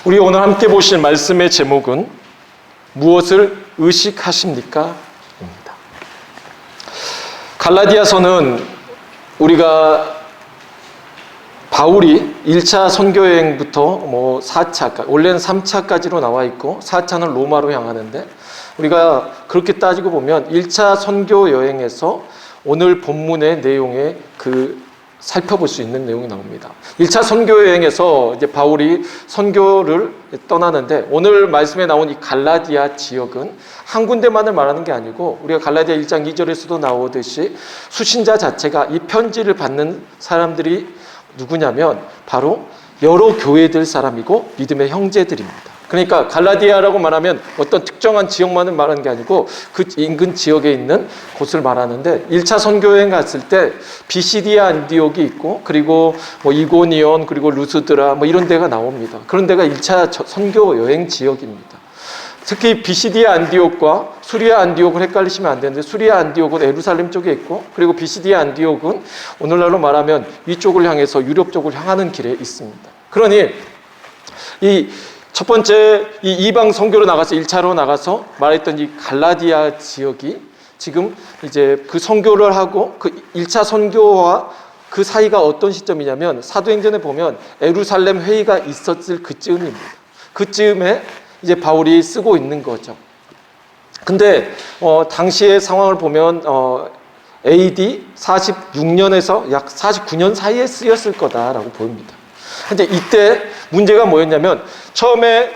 우리 오늘 함께 보실 말씀의 제목은 무엇을 의식하십니까? 입니다. 갈라디아서는 우리가 바울이 1차 선교여행부터 4차, 원래는 3차까지로 나와 있고 4차는 로마로 향하는데, 우리가 그렇게 따지고 보면 1차 선교여행에서 오늘 본문의 내용에 살펴볼 수 있는 내용이 나옵니다. 1차 선교여행에서 이제 바울이 선교를 떠나는데, 오늘 말씀에 나온 이 갈라디아 지역은 한 군데만을 말하는 게 아니고, 우리가 갈라디아 1장 2절에서도 나오듯이 수신자 자체가 이 편지를 받는 사람들이 누구냐면 바로 여러 교회들 사람이고 믿음의 형제들입니다. 그러니까 갈라디아라고 말하면 어떤 특정한 지역만을 말하는 게 아니고 그 인근 지역에 있는 곳을 말하는데, 1차 선교여행 갔을 때 비시디아 안디옥이 있고, 그리고 이고니온, 그리고 루스드라 이런 데가 나옵니다. 그런 데가 1차 선교여행 지역입니다. 특히 비시디아 안디옥과 수리아 안디옥을 헷갈리시면 안 되는데, 수리아 안디옥은 예루살렘 쪽에 있고, 그리고 비시디아 안디옥은 오늘날로 말하면 위쪽을 향해서 유럽 쪽을 향하는 길에 있습니다. 그러니 이 첫 번째 이 이방 선교로 나가서 1차로 나가서 말했던 이 갈라디아 지역이 지금 이제 그 선교를 하고 그 1차 선교와 그 사이가 어떤 시점이냐면, 사도행전에 보면 예루살렘 회의가 있었을 그쯤입니다. 그쯤에 이제 바울이 쓰고 있는 거죠. 근데 당시의 상황을 보면 AD 46년에서 약 49년 사이에 쓰였을 거다라고 보입니다. 근데 이때 문제가 뭐였냐면, 처음에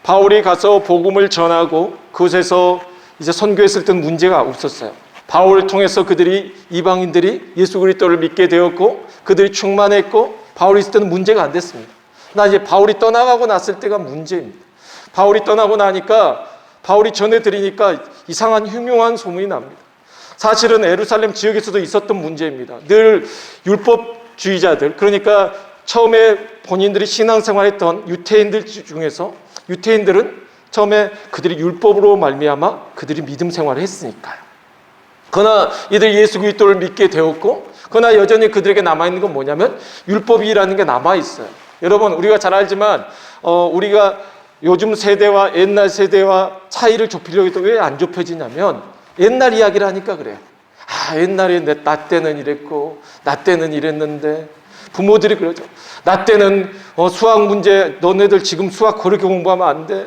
바울이 가서 복음을 전하고 그곳에서 이제 선교했을 때는 문제가 없었어요. 바울을 통해서 이방인들이 예수 그리스도를 믿게 되었고, 그들이 충만했고, 바울이 있을 때는 문제가 안 됐습니다. 나 이제 바울이 떠나가고 났을 때가 문제입니다. 바울이 떠나고 나니까, 바울이 전해드리니까 이상한 흉흉한 소문이 납니다. 사실은 예루살렘 지역에서도 있었던 문제입니다. 늘 율법주의자들, 그러니까 처음에 본인들이 신앙생활했던 유대인들 중에서, 유대인들은 처음에 그들이 율법으로 말미암아 그들이 믿음 생활을 했으니까요. 그러나 이들이 예수 그리스도를 믿게 되었고, 그러나 여전히 그들에게 남아있는 건 뭐냐면 율법이라는 게 남아있어요. 여러분, 우리가 잘 알지만 우리가 요즘 세대와 옛날 세대와 차이를 좁히려고 해도 왜 안 좁혀지냐면, 옛날 이야기를 하니까 그래요. 옛날에 나 때는 이랬고 나 때는 이랬는데, 부모들이 그러죠. 나 때는 수학 문제, 너네들 지금 수학 그렇게 공부하면 안 돼.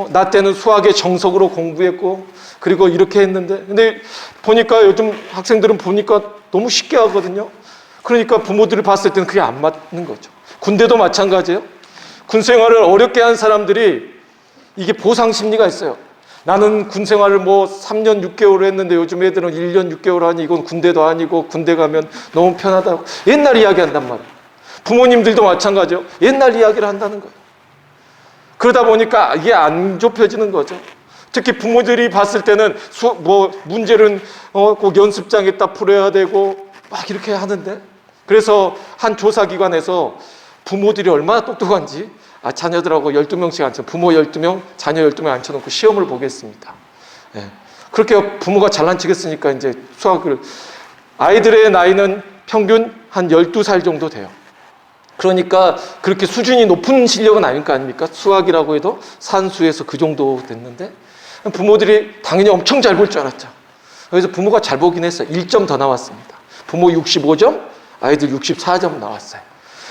나 때는 수학에 정석으로 공부했고 그리고 이렇게 했는데. 근데 보니까 요즘 학생들은 보니까 너무 쉽게 하거든요. 그러니까 부모들이 봤을 때는 그게 안 맞는 거죠. 군대도 마찬가지예요. 군 생활을 어렵게 한 사람들이 이게 보상 심리가 있어요. 나는 군 생활을 3년 6개월 했는데 요즘 애들은 1년 6개월 하니 이건 군대도 아니고, 군대 가면 너무 편하다고 옛날 이야기 한단 말이에요. 부모님들도 마찬가지예요. 옛날 이야기를 한다는 거예요. 그러다 보니까 이게 안 좁혀지는 거죠. 특히 부모들이 봤을 때는 문제는 꼭 연습장에다 풀어야 되고 막 이렇게 하는데, 그래서 한 조사기관에서 부모들이 얼마나 똑똑한지 자녀들하고 12명씩 앉혀, 부모 12명, 자녀 12명 앉혀놓고 시험을 보겠습니다. 그렇게 부모가 잘난 척했으니까 이제 수학을, 아이들의 나이는 평균 한 12살 정도 돼요. 그러니까 그렇게 수준이 높은 실력은 아닐 거 아닙니까? 수학이라고 해도 산수에서 그 정도 됐는데, 부모들이 당연히 엄청 잘 볼 줄 알았죠. 그래서 부모가 잘 보긴 했어요. 1점 더 나왔습니다. 부모 65점, 아이들 64점 나왔어요.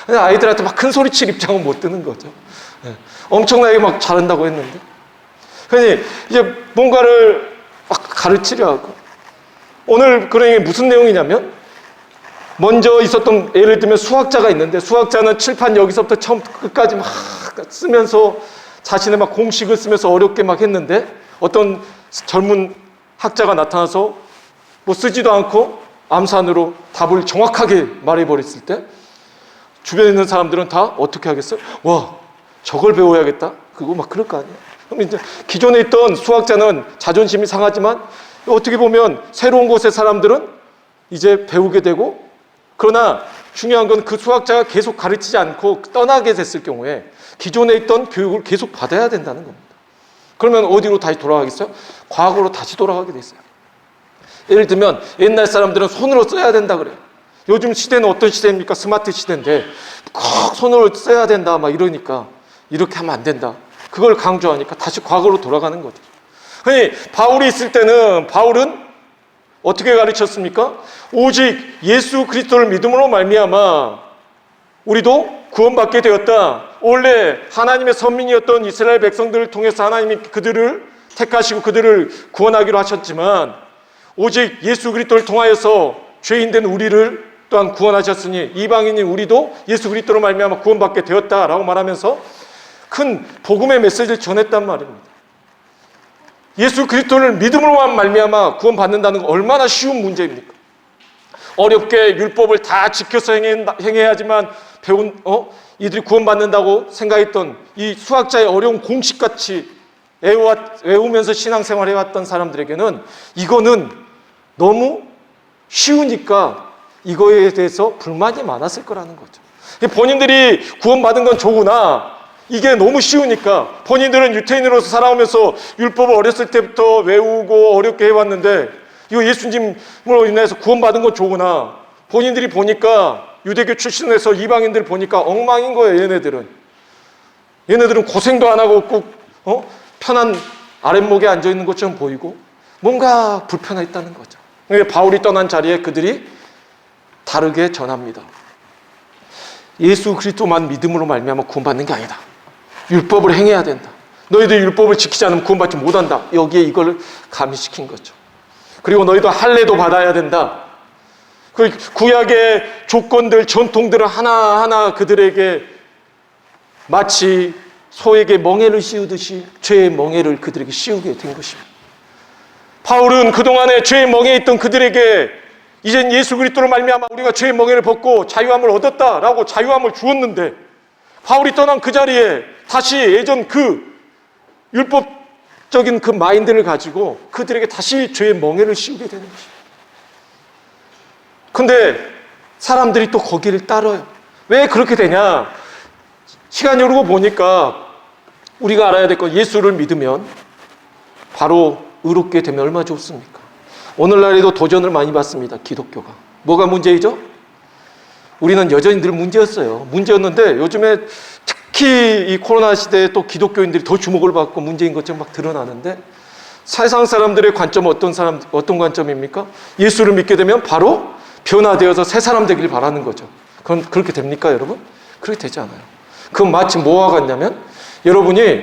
근데 아이들한테 막 큰 소리 칠 입장은 못 드는 거죠. 엄청나게 막 잘한다고 했는데. 그러니 이제 뭔가를 막 가르치려 하고. 오늘 그러니 무슨 내용이냐면, 먼저 있었던, 예를 들면 수학자가 있는데, 수학자는 칠판 여기서부터 처음 끝까지 막 쓰면서 자신의 막 공식을 쓰면서 어렵게 막 했는데, 어떤 젊은 학자가 나타나서 쓰지도 않고 암산으로 답을 정확하게 말해버렸을 때, 주변에 있는 사람들은 다 어떻게 하겠어요? 와, 저걸 배워야겠다. 그거 막 그럴 거 아니에요. 그럼 이제 기존에 있던 수학자는 자존심이 상하지만, 어떻게 보면 새로운 곳의 사람들은 이제 배우게 되고, 그러나 중요한 건 그 수학자가 계속 가르치지 않고 떠나게 됐을 경우에 기존에 있던 교육을 계속 받아야 된다는 겁니다. 그러면 어디로 다시 돌아가겠어요? 과거로 다시 돌아가게 됐어요. 예를 들면 옛날 사람들은 손으로 써야 된다 그래요. 요즘 시대는 어떤 시대입니까? 스마트 시대인데 꼭 손으로 써야 된다 막 이러니까 이렇게 하면 안 된다. 그걸 강조하니까 다시 과거로 돌아가는 거죠. 아니, 바울이 있을 때는 바울은 어떻게 가르쳤습니까? 오직 예수 그리스도를 믿음으로 말미암아 우리도 구원받게 되었다. 원래 하나님의 선민이었던 이스라엘 백성들을 통해서 하나님이 그들을 택하시고 그들을 구원하기로 하셨지만 오직 예수 그리스도를 통하여서 죄인된 우리를 또한 구원하셨으니 이방인인 우리도 예수 그리스도로 말미암아 구원받게 되었다라고 말하면서 큰 복음의 메시지를 전했단 말입니다. 예수 그리스도를 믿음으로만 말미암아 구원받는다는 건 얼마나 쉬운 문제입니까? 어렵게 율법을 다 지켜서 행해야지만 이들이 구원받는다고 생각했던 이 수학자의 어려운 공식같이 외우면서 신앙생활 해왔던 사람들에게는 이거는 너무 쉬우니까 이거에 대해서 불만이 많았을 거라는 거죠. 본인들이 구원받은 건 좋으나 이게 너무 쉬우니까 본인들은 유태인으로서 살아오면서 율법을 어렸을 때부터 외우고 어렵게 해왔는데 이거 예수님으로 인해서 구원받은 건 좋으나 본인들이 보니까 유대교 출신에서 이방인들 보니까 엉망인 거예요. 얘네들은 고생도 안 하고 꼭 편한 아랫목에 앉아있는 것처럼 보이고 뭔가 불편했다는 거죠. 바울이 떠난 자리에 그들이 다르게 전합니다. 예수 그리스도만 믿음으로 말미암아 구원받는 게 아니다. 율법을 행해야 된다. 너희들 율법을 지키지 않으면 구원받지 못한다. 여기에 이걸 가미시킨 거죠. 그리고 너희도 할례도 받아야 된다. 그 구약의 조건들, 전통들을 하나하나 그들에게 마치 소에게 멍에를 씌우듯이 죄의 멍에를 그들에게 씌우게 된 것입니다. 바울은 그동안에 죄의 멍에에 있던 그들에게 이젠 예수 그리스도로 말미암아 우리가 죄의 멍에를 벗고 자유함을 얻었다라고 자유함을 주었는데 바울이 떠난 그 자리에 다시 예전 그 율법적인 그 마인드를 가지고 그들에게 다시 죄의 멍에를 씌우게 되는 것입니다. 근데 사람들이 또 거기를 따라요. 왜 그렇게 되냐? 시간이 흐르고 보니까 우리가 알아야 될 건 예수를 믿으면 바로 의롭게 되면 얼마나 좋습니까? 오늘날에도 도전을 많이 받습니다. 기독교가. 뭐가 문제이죠? 우리는 여전히 늘 문제였는데 요즘에 특히 이 코로나 시대에 또 기독교인들이 더 주목을 받고 문제인 것처럼 막 드러나는데 세상 사람들의 관점은 어떤 관점입니까? 예수를 믿게 되면 바로 변화되어서 새 사람 되길 바라는 거죠. 그럼 그렇게 됩니까, 여러분? 그렇게 되지 않아요. 그건 마치 뭐와 같냐면 여러분이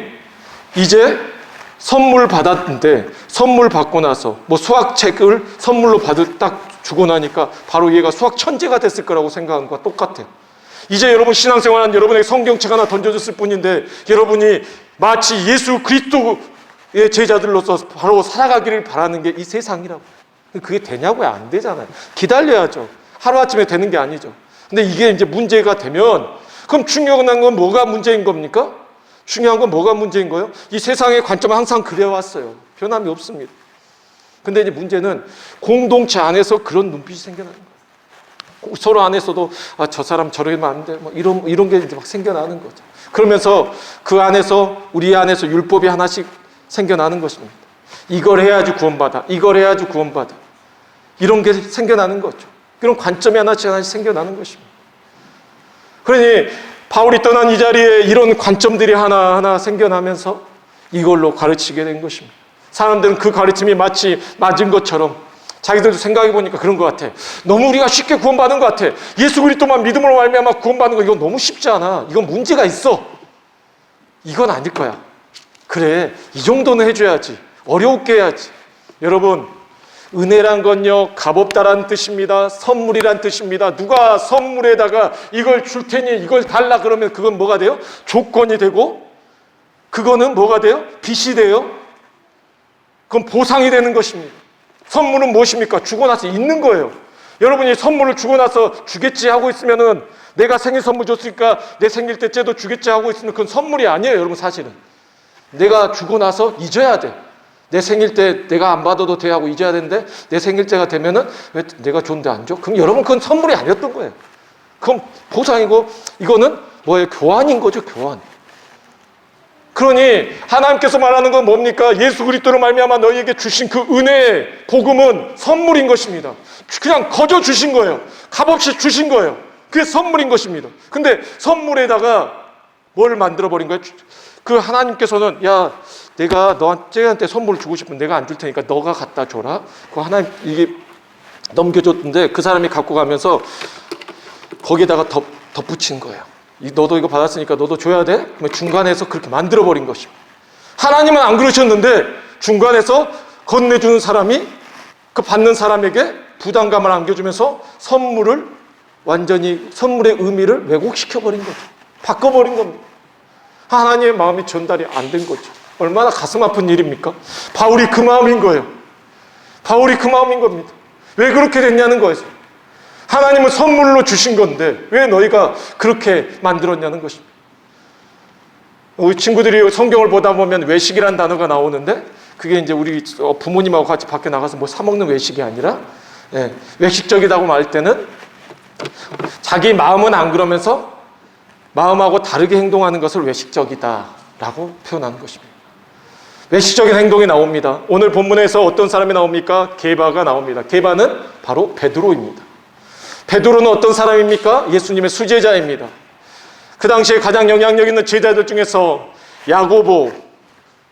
이제 선물 받았는데 선물 받고 나서 뭐 수학책을 선물로 딱 주고 나니까 바로 얘가 수학 천재가 됐을 거라고 생각한 것과 똑같아요. 이제 여러분 신앙생활한 여러분에게 성경책 하나 던져줬을 뿐인데 여러분이 마치 예수 그리스도의 제자들로서 바로 살아가기를 바라는 게 이 세상이라고. 그게 되냐고요? 안 되잖아요. 기다려야죠. 하루아침에 되는 게 아니죠. 근데 이게 이제 문제가 되면 그럼 중요한 건 뭐가 문제인 겁니까? 중요한 건 뭐가 문제인 거예요? 이 세상의 관점은 항상 그래왔어요. 변함이 없습니다. 근데 이제 문제는 공동체 안에서 그런 눈빛이 생겨나는 거예요. 서로 안에서도 저 사람 저러면 안 돼. 뭐 이런 게 이제 막 생겨나는 거죠. 그러면서 그 안에서 우리 안에서 율법이 하나씩 생겨나는 것입니다. 이걸 해야지 구원받아. 이걸 해야지 구원받아. 이런 게 생겨나는 거죠. 그런 관점이 하나씩 생겨나는 것입니다. 그러니 바울이 떠난 이 자리에 이런 관점들이 하나하나 생겨나면서 이걸로 가르치게 된 것입니다. 사람들은 그 가르침이 마치 맞은 것처럼 자기들도 생각해 보니까 그런 것 같아. 너무 우리가 쉽게 구원받은 것 같아. 예수 그리스도만 믿음으로 말미암아 구원받는 거 이건 너무 쉽지 않아. 이건 문제가 있어. 이건 아닐 거야. 그래, 이 정도는 해줘야지. 어렵게 해야지. 여러분, 은혜란 건요 값없다라는 뜻입니다. 선물이란 뜻입니다. 누가 선물에다가 이걸 줄 테니 이걸 달라 그러면 그건 뭐가 돼요? 조건이 되고 그거는 뭐가 돼요? 빚이 돼요. 그건 보상이 되는 것입니다. 선물은 무엇입니까? 주고 나서 있는 거예요. 여러분이 선물을 주고 나서 주겠지 하고 있으면은 내가 생일 선물 줬으니까 내 생일 때째도 주겠지 하고 있으면 그건 선물이 아니에요. 여러분 사실은 내가 주고 나서 잊어야 돼. 내 생일 때 내가 안 받아도 돼 하고 잊어야 되는데 내 생일 때가 되면은 왜 내가 줬는데 안 줘? 그럼 여러분 그건 선물이 아니었던 거예요. 그럼 보상이고 이거는 뭐예요? 교환인 거죠. 교환. 그러니 하나님께서 말하는 건 뭡니까? 예수 그리스도로 말미암아 너희에게 주신 그 은혜의 복음은 선물인 것입니다. 그냥 거저 주신 거예요. 값없이 주신 거예요. 그게 선물인 것입니다. 근데 선물에다가 뭘 만들어버린 거예요? 그 하나님께서는 야, 내가 쟤한테 선물을 주고 싶으면 내가 안 줄 테니까 너가 갖다 줘라. 그 하나님 이게 넘겨줬는데 그 사람이 갖고 가면서 거기에다가 덧붙인 거예요. 너도 이거 받았으니까 너도 줘야 돼? 그러면 중간에서 그렇게 만들어버린 것입니다. 하나님은 안 그러셨는데 중간에서 건네주는 사람이 그 받는 사람에게 부담감을 안겨주면서 완전히 선물의 의미를 왜곡시켜버린 거죠. 바꿔버린 겁니다. 하나님의 마음이 전달이 안 된 거죠. 얼마나 가슴 아픈 일입니까? 바울이 그 마음인 거예요. 바울이 그 마음인 겁니다. 왜 그렇게 됐냐는 거예요. 하나님은 선물로 주신 건데 왜 너희가 그렇게 만들었냐는 것입니다. 우리 친구들이 성경을 보다 보면 외식이라는 단어가 나오는데 그게 이제 우리 부모님하고 같이 밖에 나가서 뭐 사 먹는 외식이 아니라 외식적이라고 말할 때는 자기 마음은 안 그러면서 마음하고 다르게 행동하는 것을 외식적이다라고 표현하는 것입니다. 외식적인 행동이 나옵니다. 오늘 본문에서 어떤 사람이 나옵니까? 게바가 나옵니다. 게바는 바로 베드로입니다. 베드로는 어떤 사람입니까? 예수님의 수제자입니다. 그 당시에 가장 영향력 있는 제자들 중에서 야고보,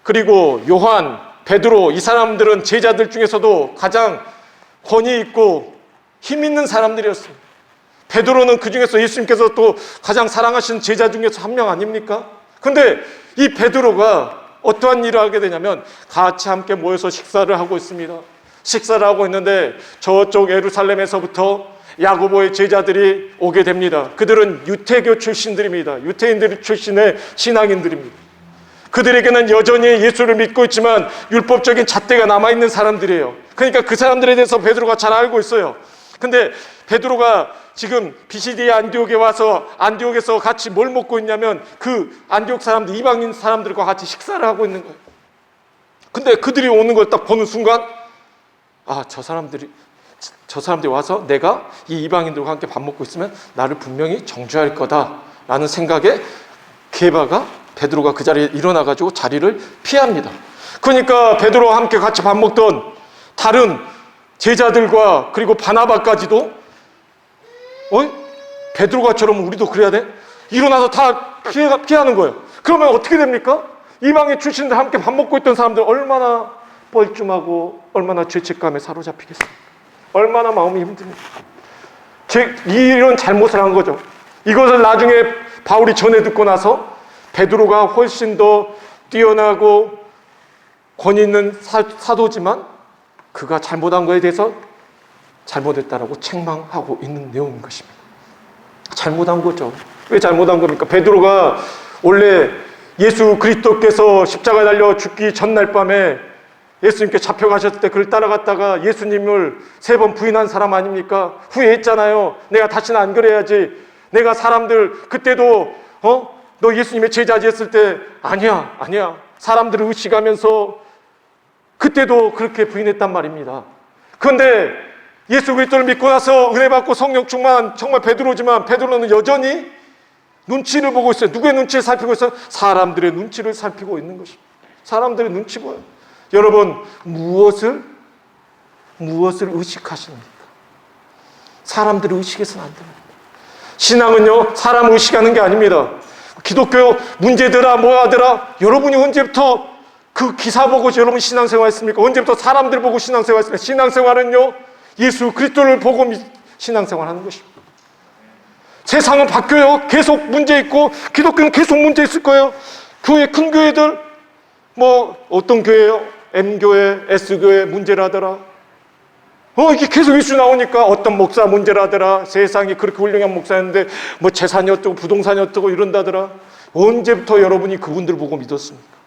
그리고 요한, 베드로, 이 사람들은 제자들 중에서도 가장 권위 있고 힘 있는 사람들이었습니다. 베드로는 그 중에서 예수님께서 또 가장 사랑하신 제자 중에서 한 명 아닙니까? 근데 이 베드로가 어떠한 일을 하게 되냐면 같이 함께 모여서 식사를 하고 있습니다. 식사를 하고 있는데 저쪽 예루살렘에서부터 야고보의 제자들이 오게 됩니다. 그들은 유태교 출신들입니다. 유태인들 출신의 신앙인들입니다. 그들에게는 여전히 예수를 믿고 있지만 율법적인 잣대가 남아있는 사람들이에요. 그러니까 그 사람들에 대해서 베드로가 잘 알고 있어요. 근데 베드로가 지금 비시디아 안디옥에 와서 안디옥에서 같이 뭘 먹고 있냐면 그 안디옥 사람들, 이방인 사람들과 같이 식사를 하고 있는 거예요. 근데 그들이 오는 걸 딱 보는 순간 저 사람들이 와서 내가 이 이방인들과 함께 밥 먹고 있으면 나를 분명히 정죄할 거다라는 생각에 베드로가 그 자리에 일어나가지고 자리를 피합니다. 그러니까 베드로와 함께 같이 밥 먹던 다른 제자들과 그리고 바나바까지도 베드로가처럼 우리도 그래야 돼? 일어나서 다 피하는 거예요. 그러면 어떻게 됩니까? 이방인 출신들 함께 밥 먹고 있던 사람들 얼마나 뻘쭘하고 얼마나 죄책감에 사로잡히겠습니까? 얼마나 마음이 힘듭니까? 이런 잘못을 한 거죠. 이것을 나중에 바울이 전해 듣고 나서 베드로가 훨씬 더 뛰어나고 권위 있는 사도지만 그가 잘못한 거에 대해서 잘못했다라고 책망하고 있는 내용인 것입니다. 잘못한 거죠. 왜 잘못한 겁니까? 베드로가 원래 예수 그리스도께서 십자가에 달려 죽기 전날 밤에 예수님께 잡혀가셨을 때 그를 따라갔다가 예수님을 3번 부인한 사람 아닙니까? 후회했잖아요. 내가 다시는 안 그래야지. 내가 사람들 그때도 너 예수님의 제자지 했을 때 아니야. 사람들을 의식하면서 그때도 그렇게 부인했단 말입니다. 그런데 예수 그리스도를 믿고 나서 은혜 받고 성령 충만한 정말 베드로지만 베드로는 여전히 눈치를 보고 있어요. 누구의 눈치를 살피고 있어요? 사람들의 눈치를 살피고 있는 것입니다. 사람들의 눈치 보여요. 여러분, 무엇을 의식하십니까? 사람들을 의식해서는 안 됩니다. 신앙은요, 사람을 의식하는 게 아닙니다. 기독교 문제더라 뭐하더라, 여러분이 언제부터 그 기사 보고 여러분 신앙생활 했습니까? 언제부터 사람들 보고 신앙생활 했습니까? 신앙생활은요, 예수 그리스도를 보고 신앙생활 하는 것입니다. 세상은 바뀌어요. 계속 문제 있고 기독교는 계속 문제 있을 거예요. 큰 교회들 어떤 교회요? M교회, S교회 문제라더라. 이게 계속 이슈 나오니까 어떤 목사 문제라더라. 세상이 그렇게 훌륭한 목사였는데 재산이 어쩌고 부동산이 어쩌고 이런다더라. 언제부터 여러분이 그분들 보고 믿었습니까?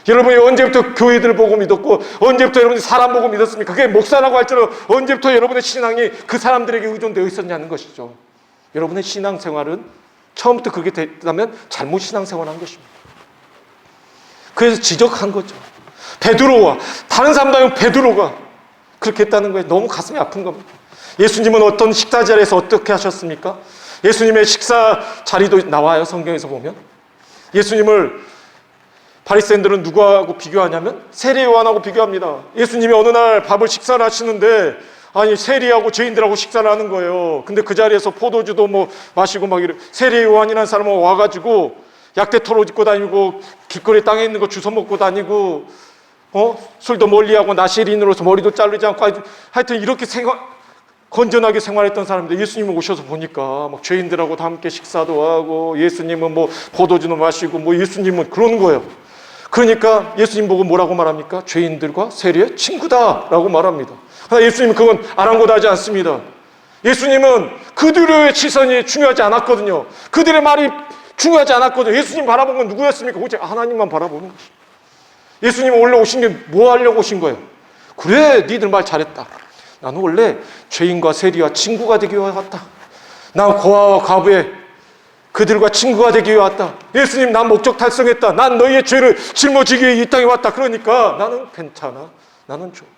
여러분이 언제부터 교회들 보고 믿었고 언제부터 여러분이 사람 보고 믿었습니까? 그게 목사라고 할지라도 언제부터 여러분의 신앙이 그 사람들에게 의존되어 있었냐는 것이죠. 여러분의 신앙생활은 처음부터 그게 됐다면 잘못 신앙생활한 것입니다. 그래서 지적한 거죠. 베드로와 다른 사람도 아니고 베드로가 그렇게 했다는 거예요. 너무 가슴이 아픈 겁니다. 예수님은 어떤 식사 자리에서 어떻게 하셨습니까? 예수님의 식사 자리도 나와요. 성경에서 보면 예수님을 바리새인들은 누구하고 비교하냐면 세리 요한하고 비교합니다. 예수님이 어느 날 밥을 식사를 하시는데 세리하고 죄인들하고 식사를 하는 거예요. 근데 그 자리에서 포도주도 마시고 세리 요한이라는 사람은 와가지고 약대 털 옷 입고 다니고 길거리 땅에 있는 거 주워 먹고 다니고 술도 멀리하고 나시린으로서 머리도 자르지 않고 하여튼 이렇게 건전하게 생활했던 사람인데 예수님이 오셔서 보니까 막 죄인들하고 다 함께 식사도 하고 예수님은 뭐 포도주도 마시고 뭐 예수님은 그러는 거예요. 그러니까 예수님 보고 뭐라고 말합니까? 죄인들과 세리의 친구다라고 말합니다. 그러나 예수님은 그건 아랑곳하지 않습니다. 예수님은 그들의 시선이 중요하지 않았거든요. 그들의 말이 중요하지 않았거든요. 예수님 바라본 건 누구였습니까? 오직 하나님만 바라보는 것이죠. 예수님은 원래 오신 게 뭐 하려고 오신 거예요? 그래, 니들 말 잘했다. 나는 원래 죄인과 세리와 친구가 되기 위해 왔다. 난 고아와 과부의 그들과 친구가 되기 위해 왔다. 예수님, 난 목적 달성했다. 난 너희의 죄를 짊어지기 위해 이 땅에 왔다. 그러니까 나는 괜찮아. 나는 좋아.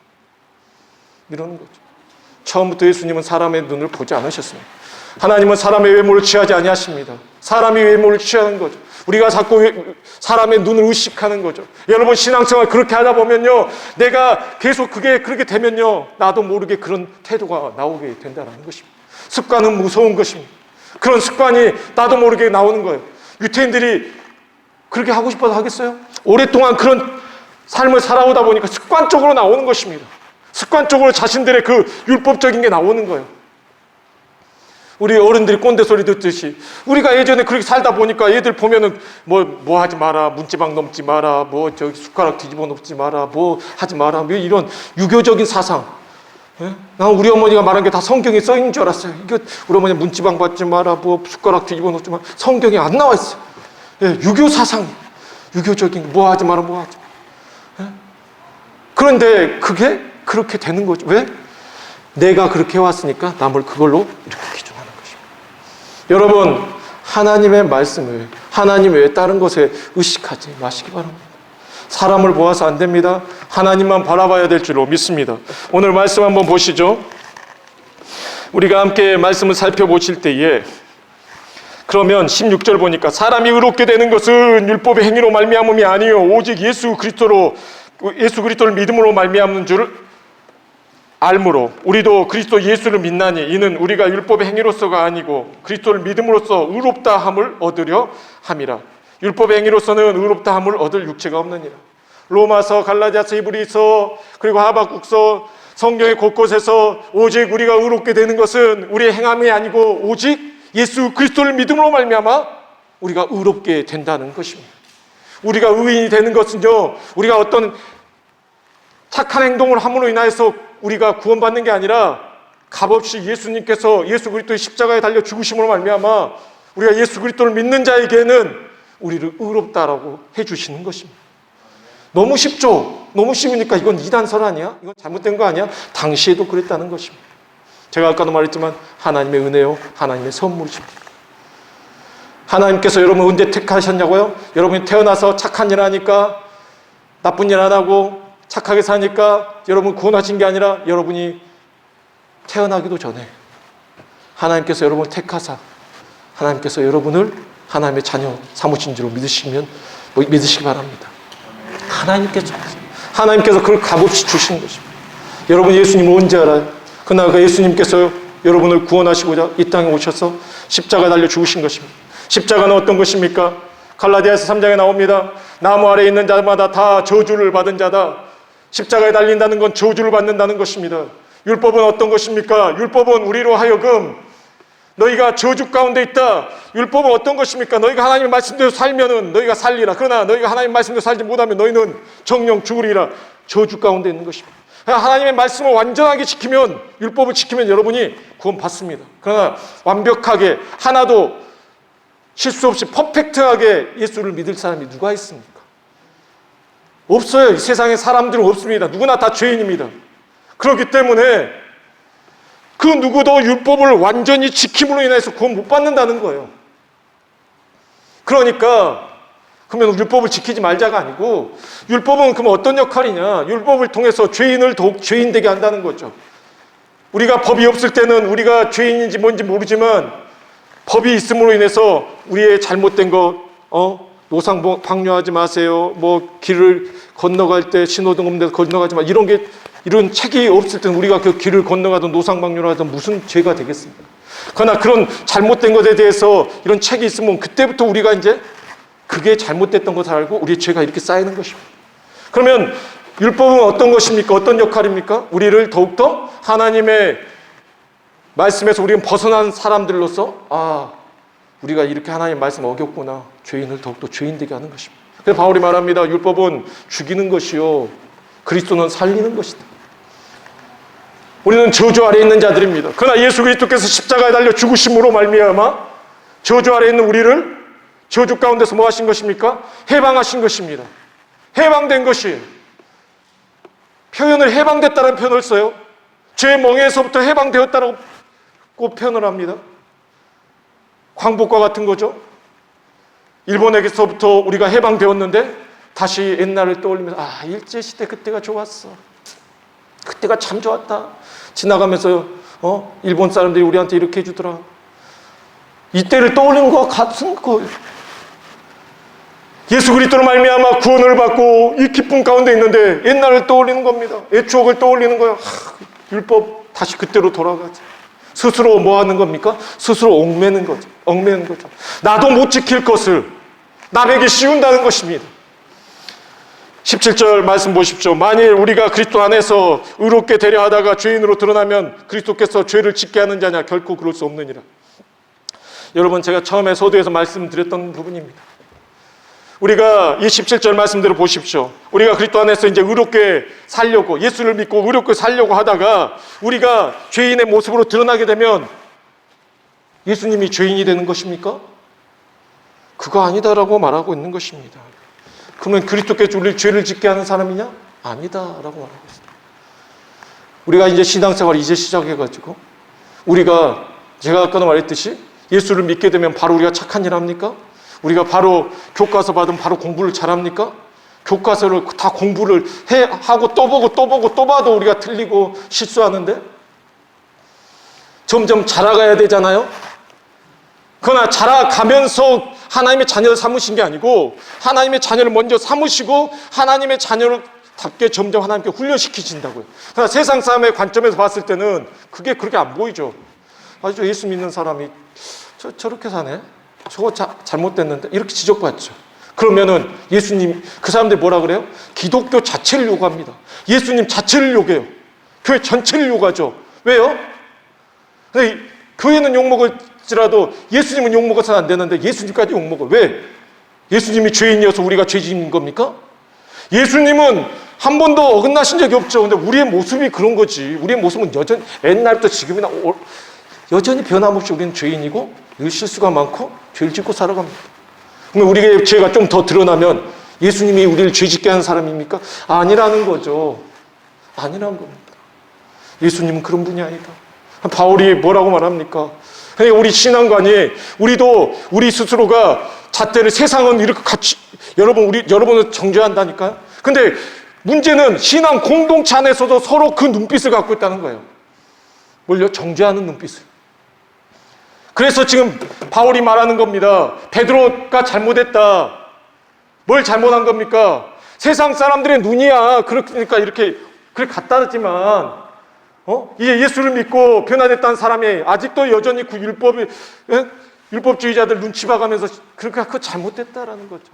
이러는 거죠. 처음부터 예수님은 사람의 눈을 보지 않으셨습니다. 하나님은 사람의 외모를 취하지 아니하십니다. 사람이 외모를 취하는 거죠. 우리가 자꾸 사람의 눈을 의식하는 거죠. 여러분, 신앙생활 그렇게 하다 보면요, 내가 계속 그렇게 되면요, 나도 모르게 그런 태도가 나오게 된다는 것입니다. 습관은 무서운 것입니다. 그런 습관이 나도 모르게 나오는 거예요. 유태인들이 그렇게 하고 싶어서 하겠어요? 오랫동안 그런 삶을 살아오다 보니까 습관적으로 나오는 것입니다. 습관적으로 자신들의 그 율법적인 게 나오는 거예요. 우리 어른들이 꼰대 소리 듣듯이 우리가 예전에 그렇게 살다 보니까 얘들 보면은 뭐 하지 마라, 문지방 넘지 마라, 뭐 저기 숟가락 뒤집어 놓지 마라, 뭐 하지 마라, 뭐 이런 유교적인 사상. 예? 난 우리 어머니가 말한 게 다 성경에 써 있는 줄 알았어요. 이거 우리 어머니 문지방 받지 마라, 뭐 숟가락 뒤집어 놓지 마라, 성경에 안 나와 있어요. 예, 유교 사상, 유교적인 뭐 하지 마라, 뭐 하지 마라. 예? 그런데 그게 그렇게 되는 거죠. 왜? 내가 그렇게 해왔으니까 남을 그걸로 이렇게 기준하는 것입니다. 여러분, 하나님의 말씀을 하나님 외에 다른 것에 의식하지 마시기 바랍니다. 사람을 보아서 안 됩니다. 하나님만 바라봐야 될 줄로 믿습니다. 오늘 말씀 한번 보시죠. 우리가 함께 말씀을 살펴보실 때에 그러면 16절 보니까 사람이 의롭게 되는 것은 율법의 행위로 말미암음이 아니요 오직 예수 그리스도를 믿음으로 말미암는 줄을 알므로 우리도 그리스도 예수를 믿나니 이는 우리가 율법의 행위로서가 아니고 그리스도를 믿음으로써 의롭다 함을 얻으려 함이라. 율법의 행위로서는 의롭다 함을 얻을 육체가 없느니라. 로마서, 갈라디아서, 히브리서, 그리고 하박국서, 성경의 곳곳에서 오직 우리가 의롭게 되는 것은 우리의 행함이 아니고 오직 예수 그리스도를 믿음으로 말미암아 우리가 의롭게 된다는 것입니다. 우리가 의인이 되는 것은요, 우리가 어떤 착한 행동을 함으로 인하여서 우리가 구원받는 게 아니라 값없이 예수님께서 예수 그리스도의 십자가에 달려 죽으심으로 말미암아 우리가 예수 그리스도를 믿는 자에게는 우리를 의롭다라고 해주시는 것입니다. 너무 쉽죠? 너무 쉬우니까 이건 이단설 아니야? 이건 잘못된 거 아니야? 당시에도 그랬다는 것입니다. 제가 아까도 말했지만 하나님의 은혜요, 하나님의 선물이십니다. 하나님께서 여러분 언제 택하셨냐고요? 여러분이 태어나서 착한 일 하니까, 나쁜 일 안 하고 착하게 사니까 여러분 구원하신 게 아니라 여러분이 태어나기도 전에 하나님께서 여러분을 택하사 하나님께서 여러분을 하나님의 자녀 삼으신 줄로 믿으시기 바랍니다. 하나님께서 그걸 값없이 주신 것입니다. 여러분 예수님을 언제 알아요? 그날 그 예수님께서 여러분을 구원하시고자 이 땅에 오셔서 십자가에 달려 죽으신 것입니다. 십자가는 어떤 것입니까? 갈라디아서 3장에 나옵니다. 나무 아래에 있는 자마다 다 저주를 받은 자다. 십자가에 달린다는 건 저주를 받는다는 것입니다. 율법은 어떤 것입니까? 율법은 우리로 하여금 너희가 저주 가운데 있다. 율법은 어떤 것입니까? 너희가 하나님의 말씀대로 살면은 너희가 살리라. 그러나 너희가 하나님의 말씀대로 살지 못하면 너희는 정령 죽으리라. 저주 가운데 있는 것입니다. 하나님의 말씀을 완전하게 지키면, 율법을 지키면 여러분이 구원받습니다. 그러나 완벽하게 하나도 실수 없이 퍼펙트하게 예수를 믿을 사람이 누가 있습니까? 없어요. 이 세상에 사람들은 없습니다. 누구나 다 죄인입니다. 그렇기 때문에 그 누구도 율법을 완전히 지킴으로 인해서 구원 못 받는다는 거예요. 그러니까 그러면 율법을 지키지 말자가 아니고, 율법은 그럼 어떤 역할이냐? 율법을 통해서 죄인을 더욱 죄인 되게 한다는 거죠. 우리가 법이 없을 때는 우리가 죄인인지 뭔지 모르지만 법이 있음으로 인해서 우리의 잘못된 거, 노상 방뇨하지 마세요. 뭐 길을 건너갈 때 신호등 없는 데서 건너가지 마. 이런 책이 없을 때는 우리가 그 길을 건너가든 노상 방뇨를 하든 무슨 죄가 되겠습니까? 그러나 그런 잘못된 것에 대해서 이런 책이 있으면 그때부터 우리가 이제 그게 잘못됐던 것을 알고 우리의 죄가 이렇게 쌓이는 것입니다. 그러면 율법은 어떤 것입니까? 어떤 역할입니까? 우리를 더욱더 하나님의 말씀에서 우리는 벗어난 사람들로서 우리가 이렇게 하나님 말씀 어겼구나. 죄인을 더욱더 죄인 되게 하는 것입니다. 그래서 바울이 말합니다. 율법은 죽이는 것이요 그리스도는 살리는 것이다. 우리는 저주 아래 있는 자들입니다. 그러나 예수 그리스도께서 십자가에 달려 죽으심으로 말미암아 저주 아래 있는 우리를 저주 가운데서 뭐 하신 것입니까? 해방하신 것입니다. 해방된 것이에요. 표현을 해방됐다는 표현을 써요. 죄의 멍에서부터 해방되었다고 표현을 합니다. 광복과 같은 거죠. 일본에게서부터 우리가 해방되었는데 다시 옛날을 떠올리면서 일제시대 그때가 좋았어. 그때가 참 좋았다. 지나가면서 일본 사람들이 우리한테 이렇게 해주더라. 이때를 떠올리는 것과 같은 거예요. 예수 그리스도로 말미암아 구원을 받고 이 기쁨 가운데 있는데 옛날을 떠올리는 겁니다. 옛 추억을 떠올리는 거예요. 율법 다시 그때로 돌아가자. 스스로 뭐 하는 겁니까? 스스로 얽매는 거죠. 나도 못 지킬 것을 남에게 씌운다는 것입니다. 17절 말씀 보십시오. 만일 우리가 그리스도 안에서 의롭게 되려 하다가 죄인으로 드러나면 그리스도께서 죄를 짓게 하는 자냐? 결코 그럴 수 없느니라. 여러분, 제가 처음에 서두에서 말씀드렸던 부분입니다. 우리가 이 17절 말씀대로 보십시오. 우리가 그리스도 안에서 이제 의롭게 살려고, 예수를 믿고 의롭게 살려고 하다가 우리가 죄인의 모습으로 드러나게 되면 예수님이 죄인이 되는 것입니까? 그거 아니다라고 말하고 있는 것입니다. 그러면 그리스도께서 우리를 죄를 짓게 하는 사람이냐? 아니다라고 말하고 있습니다. 우리가 이제 신앙생활 이제 시작해가지고 우리가 제가 아까도 말했듯이 예수를 믿게 되면 바로 우리가 착한 일 합니까? 우리가 바로 교과서 받으면 바로 공부를 잘합니까? 교과서를 다 공부를 하고 또 보고 또 봐도 우리가 틀리고 실수하는데 점점 자라가야 되잖아요. 그러나 자라가면서 하나님의 자녀를 삼으신 게 아니고 하나님의 자녀를 먼저 삼으시고 하나님의 자녀를 답게 점점 하나님께 훈련시키신다고요. 그러나 세상 사람의 관점에서 봤을 때는 그게 그렇게 안 보이죠. 아주 예수 믿는 사람이 저렇게 사네? 저거 잘못됐는데? 이렇게 지적받죠. 그러면은 예수님, 그 사람들이 뭐라 그래요? 기독교 자체를 요구합니다. 예수님 자체를 요구해요. 교회 전체를 요구하죠. 왜요? 교회는 욕먹을지라도 예수님은 욕먹어서는 안 되는데 예수님까지 욕먹어요. 왜? 예수님이 죄인이어서 우리가 죄진인 겁니까? 예수님은 한 번도 어긋나신 적이 없죠. 근데 우리의 모습이 그런 거지. 우리의 모습은 여전히 옛날부터 지금이나 여전히 변함없이 우리는 죄인이고 늘 실수가 많고 죄를 짓고 살아갑니다. 그러면 우리의 죄가 좀 더 드러나면 예수님이 우리를 죄짓게 하는 사람입니까? 아니라는 거죠. 아니라는 겁니다. 예수님은 그런 분이 아니다. 바울이 뭐라고 말합니까? 그러니까 우리 신앙관이 우리도 우리 스스로가 잣대를 세상은 이렇게 같이 여러분을 정죄한다니까요. 근데 문제는 신앙 공동체 안에서도 서로 그 눈빛을 갖고 있다는 거예요. 뭘요? 정죄하는 눈빛을. 그래서 지금 바울이 말하는 겁니다. 베드로가 잘못했다. 뭘 잘못한 겁니까? 세상 사람들의 눈이야. 그러니까 이렇게 갖다 놨지만 이제 예수를 믿고 변화됐다는 사람이 아직도 여전히 그 율법주의자들 눈치 봐가면서 그렇게 그거 잘못됐다라는 거죠.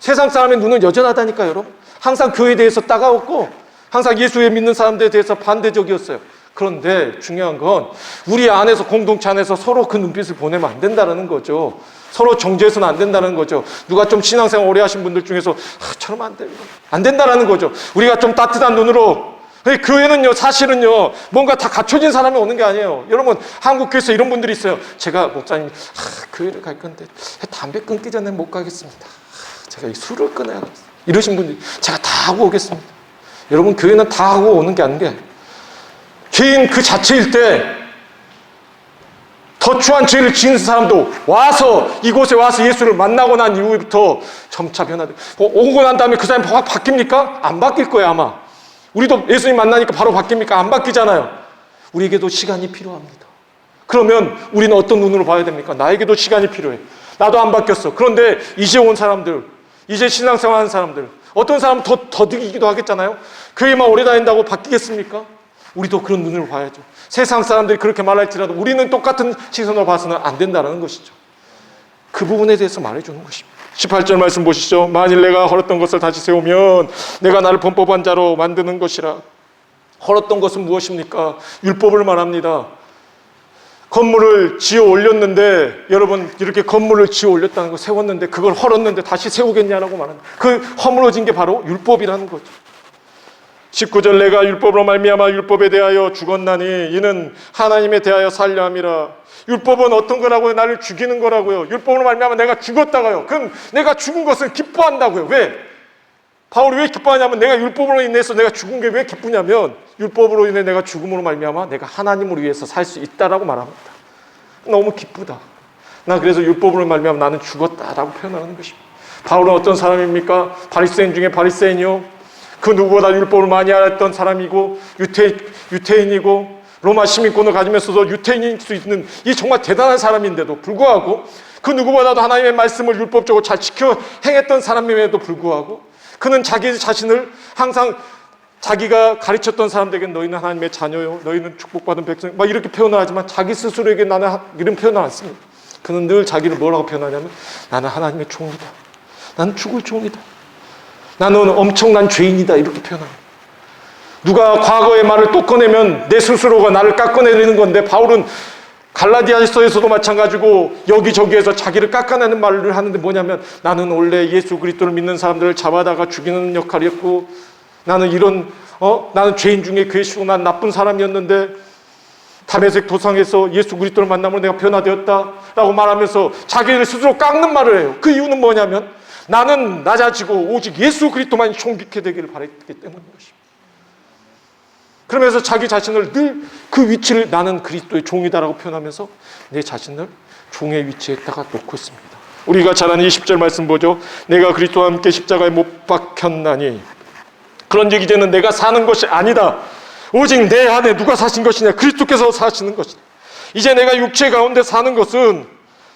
세상 사람의 눈은 여전하다니까요, 여러분. 항상 교회에 대해서 따가웠고 항상 예수에 믿는 사람들에 대해서 반대적이었어요. 그런데 중요한 건 우리 안에서 공동체 안에서 서로 그 눈빛을 보내면 안 된다는 거죠. 서로 정죄해서는 안 된다는 거죠. 누가 좀 신앙생활 오래 하신 분들 중에서 저러면 안 돼요. 안 된다는 거죠. 우리가 좀 따뜻한 눈으로. 교회는요, 사실은요, 뭔가 다 갖춰진 사람이 오는 게 아니에요. 여러분, 한국교회에서 이런 분들이 있어요. 제가 목사님, 교회를 갈 건데 담배 끊기 전에 못 가겠습니다. 제가 이 술을 끊어야겠어요. 이러신 분들이 제가 다 하고 오겠습니다. 여러분, 교회는 다 하고 오는 게 아닌 게 죄인 그 자체일 때 더 추한 죄를 지은 사람도 이곳에 와서 예수를 만나고 난 이후부터 점차 변화돼. 오고 난 다음에 그 사람이 바뀝니까? 안 바뀔 거예요, 아마. 우리도 예수님 만나니까 바로 바뀝니까? 안 바뀌잖아요. 우리에게도 시간이 필요합니다. 그러면 우리는 어떤 눈으로 봐야 됩니까? 나에게도 시간이 필요해. 나도 안 바뀌었어. 그런데 이제 온 사람들, 이제 신앙생활 하는 사람들, 어떤 사람은 더디기도 하겠잖아요. 교회만 오래 다닌다고 바뀌겠습니까? 우리도 그런 눈으로 봐야죠. 세상 사람들이 그렇게 말할지라도 우리는 똑같은 시선으로 봐서는 안 된다는 것이죠. 그 부분에 대해서 말해주는 것입니다. 18절 말씀 보시죠. 만일 내가 헐었던 것을 다시 세우면 내가 나를 범법한 자로 만드는 것이라. 헐었던 것은 무엇입니까? 율법을 말합니다. 건물을 지어 올렸는데, 여러분, 이렇게 건물을 지어 올렸다는 거, 세웠는데 그걸 헐었는데 다시 세우겠냐라고 말합니다. 그 허물어진 게 바로 율법이라는 거죠. 19절, 내가 율법으로 말미암아 율법에 대하여 죽었나니 이는 하나님에 대하여 살려 함이라. 율법은 어떤 거라고요? 나를 죽이는 거라고요. 율법으로 말미암아 내가 죽었다고요. 그럼 내가 죽은 것은 기뻐한다고요. 왜? 바울이 왜 기뻐하냐면, 내가 율법으로 인해서 내가 죽은 게 왜 기쁘냐면, 율법으로 인해 내가 죽음으로 말미암아 내가 하나님을 위해서 살 수 있다라고 말합니다. 너무 기쁘다. 나 그래서 율법으로 말미암아 나는 죽었다라고 표현하는 것입니다. 바울은 어떤 사람입니까? 바리새인 중에 바리새인이요, 그 누구보다 율법을 많이 알았던 사람이고, 유태인이고, 로마 시민권을 가지면서도 유태인일 수 있는 이 정말 대단한 사람인데도 불구하고, 그 누구보다도 하나님의 말씀을 율법적으로 잘 지켜 행했던 사람임에도 불구하고, 그는 자기 자신을 항상 자기가 가르쳤던 사람들에게 너희는 하나님의 자녀요, 너희는 축복받은 백성, 막 이렇게 표현을 하지만 자기 스스로에게 나는 이런 표현을 안 씁니다. 그는 늘 자기를 뭐라고 표현하냐면, 나는 하나님의 종이다, 나는 죽을 종이다, 나는 엄청난 죄인이다, 이렇게 표현합니다. 누가 과거의 말을 또 꺼내면 내 스스로가 나를 깎아내리는 건데, 바울은 갈라디아서에서도 마찬가지고 여기저기에서 자기를 깎아내는 말을 하는데, 뭐냐면 나는 원래 예수 그리스도를 믿는 사람들을 잡아다가 죽이는 역할이었고, 나는 나는 죄인 중에 괴시고 난 나쁜 사람이었는데 다메섹 도상에서 예수 그리스도를 만남으로 내가 변화되었다라고 말하면서 자기를 스스로 깎는 말을 해요. 그 이유는 뭐냐면, 나는 낮아지고 오직 예수 그리스도만 존귀케 되기를 바랬기 때문인 것입니다. 그러면서 자기 자신을 늘 그 위치를 나는 그리스도의 종이다라고 표현하면서 내 자신을 종의 위치에다가 놓고 있습니다. 우리가 잘 아는 20절 말씀 보죠. 내가 그리스도와 함께 십자가에 못 박혔나니 그런즉 이제는 내가 사는 것이 아니다, 오직 내 안에 누가 사신 것이냐, 그리스도께서 사시는 것이다. 이제 내가 육체 가운데 사는 것은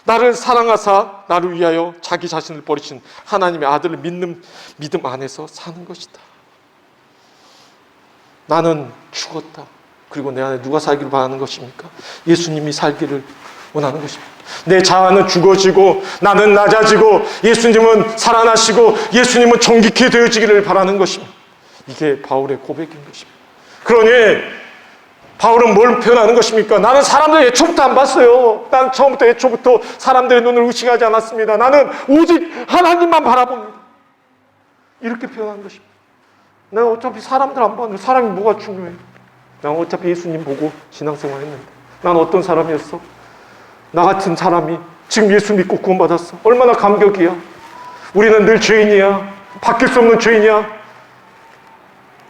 나를 사랑하사 나를 위하여 자기 자신을 버리신 하나님의 아들을 믿는 믿음 안에서 사는 것이다. 나는 죽었다. 그리고 내 안에 누가 살기를 바라는 것입니까? 예수님이 살기를 원하는 것입니다. 내 자아는 죽어지고 나는 낮아지고 예수님은 살아나시고 예수님은 존귀케 되어지기를 바라는 것입니다. 이게 바울의 고백인 것입니다. 그러니 바울은 뭘 표현하는 것입니까? 나는 사람들 애초부터 안 봤어요. 난 처음부터 애초부터 사람들의 눈을 의식하지 않았습니다. 나는 오직 하나님만 바라봅니다. 이렇게 표현하는 것입니다. 내가 어차피 사람들 안 봤는데 사람이 뭐가 중요해? 난 어차피 예수님 보고 신앙생활 했는데, 난 어떤 사람이었어? 나 같은 사람이 지금 예수 믿고 구원받았어. 얼마나 감격이야. 우리는 늘 죄인이야. 바뀔 수 없는 죄인이야.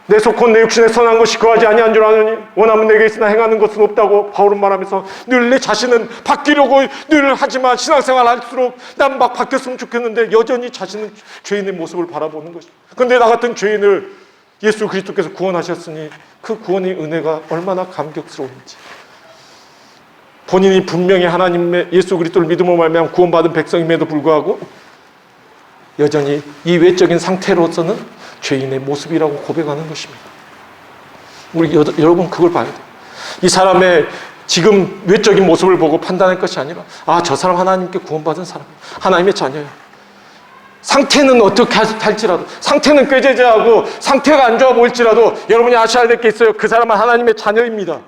내 속혼 내 육신에 선한 것이 거하지 아니한 줄 아느니 원하면 내게 있으나 행하는 것은 없다고 바울은 말하면서, 늘 내 자신은 바뀌려고 늘 하지만 신앙생활 할수록 난 막 바뀌었으면 좋겠는데 여전히 자신은 죄인의 모습을 바라보는 것이죠. 그런데 나 같은 죄인을 예수 그리스도께서 구원하셨으니 그 구원의 은혜가 얼마나 감격스러운지, 본인이 분명히 하나님의 예수 그리스도를 믿음으로 말미암아 구원받은 백성임에도 불구하고 여전히 이 외적인 상태로서는 죄인의 모습이라고 고백하는 것입니다. 우리 여러분 그걸 봐야 돼요. 이 사람의 지금 외적인 모습을 보고 판단할 것이 아니라, 저 사람 하나님께 구원받은 사람이야, 하나님의 자녀야. 상태는 어떻게 할지라도, 상태는 꾀죄죄하고 상태가 안 좋아 보일지라도 여러분이 아셔야 될 게 있어요. 그 사람은 하나님의 자녀입니다.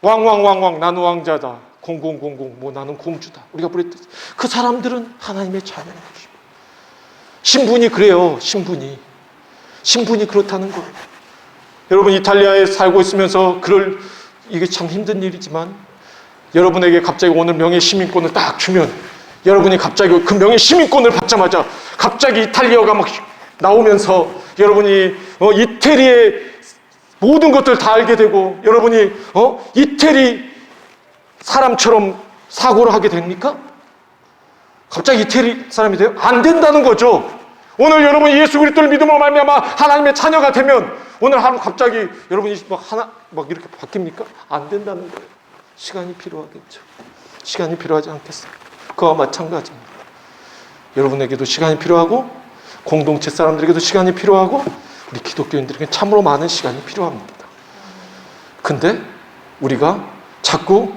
왕왕왕왕 나는 왕자다, 공공공공 뭐 나는 공주다, 우리가 그랬듯이 그 사람들은 하나님의 자녀인 것입니다. 신분이 그래요. 신분이 그렇다는 거예요. 여러분 이탈리아에 살고 있으면서 이게 참 힘든 일이지만, 여러분에게 갑자기 오늘 명예 시민권을 딱 주면 여러분이 갑자기 그 명예 시민권을 받자마자 갑자기 이탈리아가 막 나오면서 여러분이 이태리의 모든 것들 다 알게 되고, 여러분이 이태리 사람처럼 사고를 하게 됩니까? 갑자기 이태리 사람이 돼요? 안 된다는 거죠. 오늘 여러분이 예수 그리스도를 믿음으로 말미암아 하나님의 자녀가 되면 오늘 하루 갑자기 여러분이 막 이렇게 바뀝니까? 안 된다는 거예요. 시간이 필요하겠죠. 시간이 필요하지 않겠습니까? 그와 마찬가지입니다. 여러분에게도 시간이 필요하고 공동체 사람들에게도 시간이 필요하고 우리 기독교인들에게 참으로 많은 시간이 필요합니다. 근데 우리가 자꾸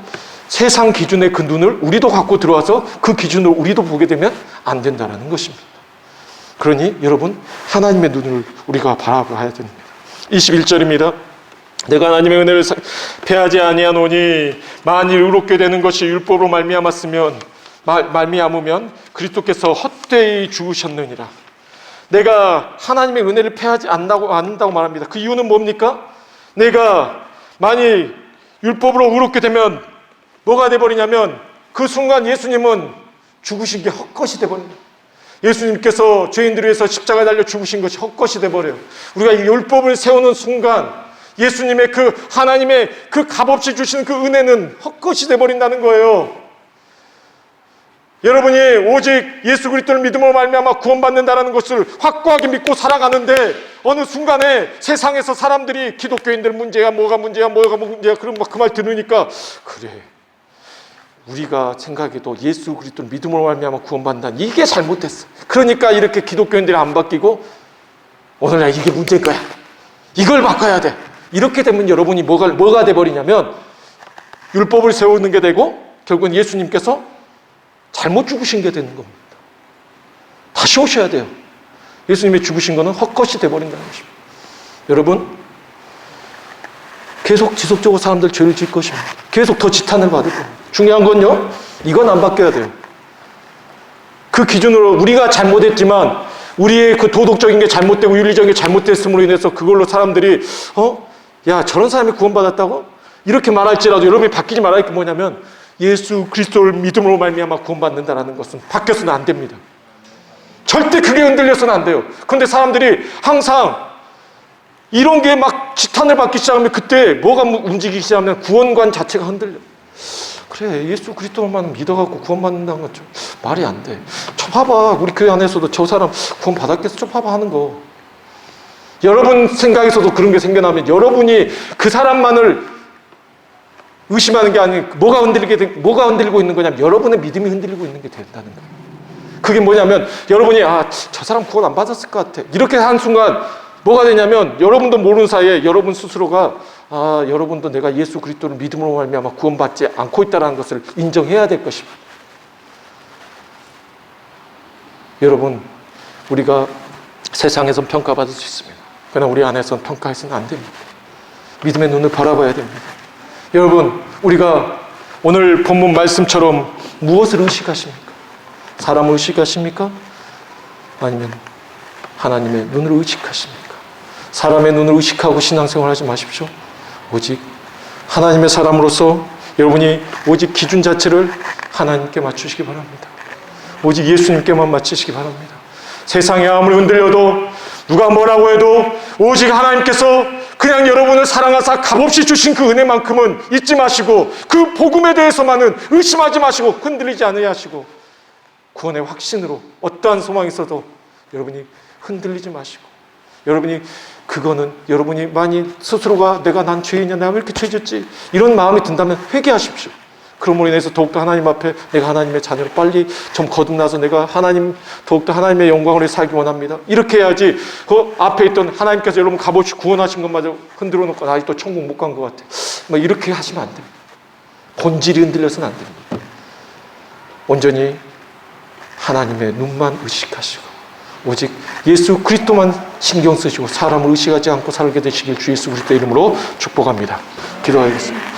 세상 기준의 그 눈을 우리도 갖고 들어와서 그 기준으로 우리도 보게 되면 안 된다는 것입니다. 그러니 여러분, 하나님의 눈을 우리가 바라봐야 됩니다. 21절입니다. 내가 하나님의 은혜를 패하지 아니하노니 만일 의롭게 되는 것이 율법으로 말미암으면 그리스도께서 헛되이 죽으셨느니라. 내가 하나님의 은혜를 패하지 않는다고 말합니다. 그 이유는 뭡니까? 내가 만일 율법으로 의롭게 되면 뭐가 돼버리냐면 그 순간 예수님은 죽으신 게 헛것이 돼버립니다. 예수님께서 죄인들을 위해서 십자가에 달려 죽으신 것이 헛것이 돼버려요. 우리가 이 율법을 세우는 순간 예수님의 그 하나님의 그 값없이 주시는 그 은혜는 헛것이 돼버린다는 거예요. 여러분이 오직 예수 그리스도를 믿음으로 말미암아 구원받는다는 것을 확고하게 믿고 살아가는데 어느 순간에 세상에서 사람들이 기독교인들 문제야 뭐가 문제야 그럼 막 그 말 들으니까 그래, 우리가 생각해도 예수 그리스도를 믿음으로 말미암아 구원받는다, 이게 잘못됐어. 그러니까 이렇게 기독교인들이 안 바뀌고 오늘날 이게 문제일 거야, 이걸 바꿔야 돼. 이렇게 되면 여러분이 뭐가 돼버리냐면 율법을 세우는 게 되고 결국은 예수님께서 잘못 죽으신 게 되는 겁니다. 다시 오셔야 돼요. 예수님이 죽으신 거는 헛것이 돼버린다는 것입니다. 여러분, 계속 지속적으로 사람들 죄를 질 것입니다. 계속 더 지탄을 받을 겁니다. 중요한 건요, 이건 안 바뀌어야 돼요. 그 기준으로 우리가 잘못했지만 우리의 그 도덕적인 게 잘못되고 윤리적인 게 잘못됐음으로 인해서 그걸로 사람들이 야, 저런 사람이 구원받았다고? 이렇게 말할지라도 여러분이 바뀌지 말아야 할 게 뭐냐면 예수 그리스도를 믿음으로 말미암아 구원받는다는 것은 바뀌어서는 안 됩니다. 절대 그게 흔들려서는 안 돼요. 그런데 사람들이 항상 이런 게 막 지탄을 받기 시작하면 그때 뭐가 움직이기 시작하면 구원관 자체가 흔들려. 그래, 예수 그리스도만 믿어갖고 구원받는다는 건 좀 말이 안 돼. 저 봐봐, 우리 교회 안에서도 저 사람 구원받았겠어, 저 봐봐 하는 거. 여러분 생각에서도 그런 게 생겨나면 여러분이 그 사람만을 의심하는 게 아니고 뭐가 흔들리고 있는 거냐면 여러분의 믿음이 흔들리고 있는 게 된다는 거예요. 그게 뭐냐면 여러분이 저 사람 구원 안 받았을 것 같아, 이렇게 한 순간 뭐가 되냐면 여러분도 모르는 사이에 여러분 스스로가 여러분도 내가 예수 그리스도를 믿음으로 말미암아 구원받지 않고 있다는 것을 인정해야 될 것입니다. 여러분, 우리가 세상에선 평가받을 수 있습니다. 그러나 우리 안에서는 평가해서는 안 됩니다. 믿음의 눈을 바라봐야 됩니다. 여러분, 우리가 오늘 본문 말씀처럼 무엇을 의식하십니까? 사람을 의식하십니까? 아니면 하나님의 눈을 의식하십니까? 사람의 눈을 의식하고 신앙생활 하지 마십시오. 오직 하나님의 사람으로서 여러분이 오직 기준 자체를 하나님께 맞추시기 바랍니다. 오직 예수님께만 맞추시기 바랍니다. 세상이 아무리 흔들려도 누가 뭐라고 해도 오직 하나님께서 그냥 여러분을 사랑하사 값없이 주신 그 은혜만큼은 잊지 마시고 그 복음에 대해서만은 의심하지 마시고 흔들리지 않으려 하시고 구원의 확신으로 어떠한 소망이 있어도 여러분이 흔들리지 마시고 그거는 여러분이 많이 스스로가 난 죄인이야, 내가 왜 이렇게 죄졌지, 이런 마음이 든다면 회개하십시오. 그러므로 인해서 더욱더 하나님 앞에 내가 하나님의 자녀로 빨리 좀 거듭나서 내가 더욱더 하나님의 영광으로 살기 원합니다. 이렇게 해야지 그 앞에 있던 하나님께서 여러분 값없이 구원하신 것마저 흔들어 놓고 아직도 천국 못 간 것 같아, 이렇게 하시면 안 됩니다. 본질이 흔들려서는 안 됩니다. 온전히 하나님의 눈만 의식하시고 오직 예수 그리스도만 신경 쓰시고 사람을 의식하지 않고 살게 되시길 주 예수 그리스도의 이름으로 축복합니다. 기도하겠습니다.